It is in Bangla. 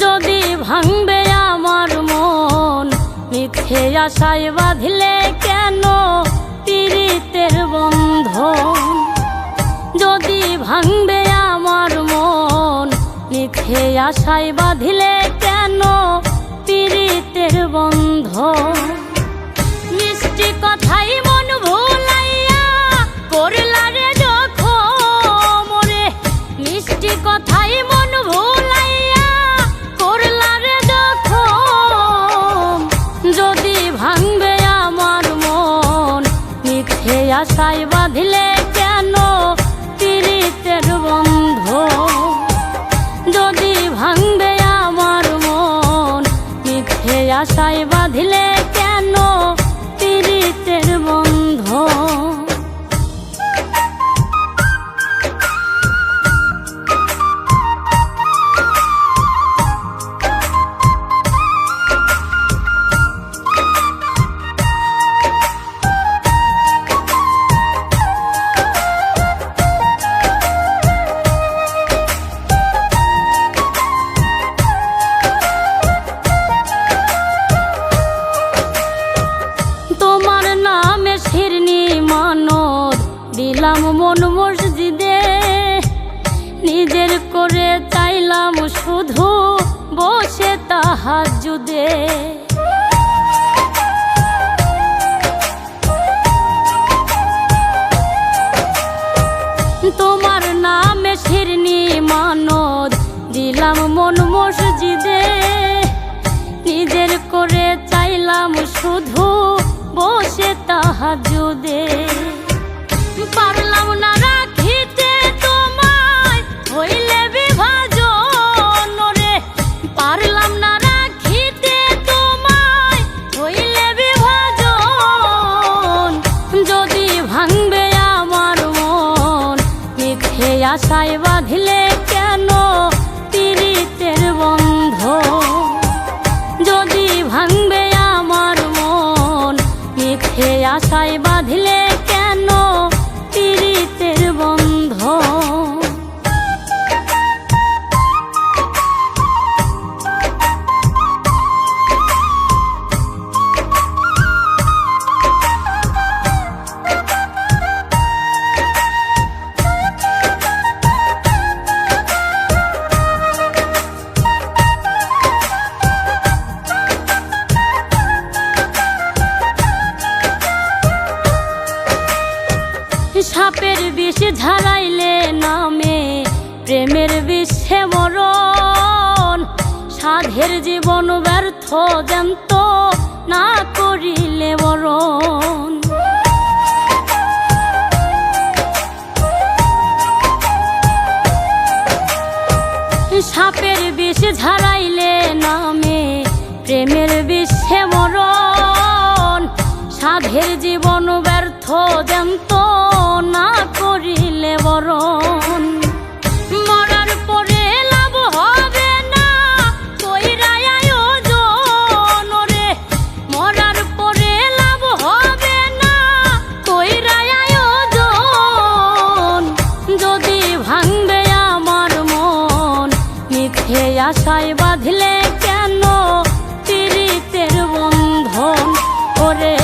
যদি ভাঙবে আমার মন মিথ্যে আশায় বাঁধলে কেন পীড়িতের বন্ধন। যদি ভাঙবে আমার মন মিথ্যে আশায় বাঁধলে কেন পীড়িতের বন্ধন। মিষ্টি কথাই মন ভুলাইয়া করলা রে জখম রে, মিষ্টি কথাই মন ভুলাইয়া করলা রে জখম। যদি ভাঙবে আমার মন মিথ্যে আশায় বাঁধলে কেন পীড়িতের বন্ধন। যদি ভাঙবে আমার মন মিথ্যে আশায় বাঁধলে কেন পীড়িতের বন্ধন। তোমার নামে শিরনি মানত দিলাম মন মসজিদে, নিজের করে চাইলাম শুধু বসে তাহাজ্জুদে। তোমার নামে শিরনি মানত দিলাম মন মসজিদে, নিজের করে চাইলাম শুধু বসে তাহাজ্জুদে। পারলাম না রাখিতে তোমায় হইলে বিভাজন রে, পারলাম না রাখিতে তোমায় হইলে বিভাজন। যদি ভাঙবে আমার মন মিথ্যে আশায় বাঁধলে কেন পীড়িতের বন্ধন। যদি ভাঙবে আমার মন মিথ্যে আশায় বাঁধলে কেন পীড়িতের বন্ধন। সাপের বিষ ঝাড়াইলে নামে প্রেমের বিষে মরণ, সাধের জীবন ব্যর্থ জ্যান্ত না করিলে বরণ। সাপের বিষ ঝাড়াইলে নামে প্রেমের বিষে মরণ, সাধের জীবন ব্যর্থ জ্যান্ত না করিলে বরণ। মরার পরে লাভ হবে না কইরা আয়োজন রে, মরার পরে লাভ হবে না কইরা আয়োজন। যদি ভাঙবে আমার মন মিথ্যে আশায় বাঁধলে কেন পীড়িতের বন্ধন ওরে।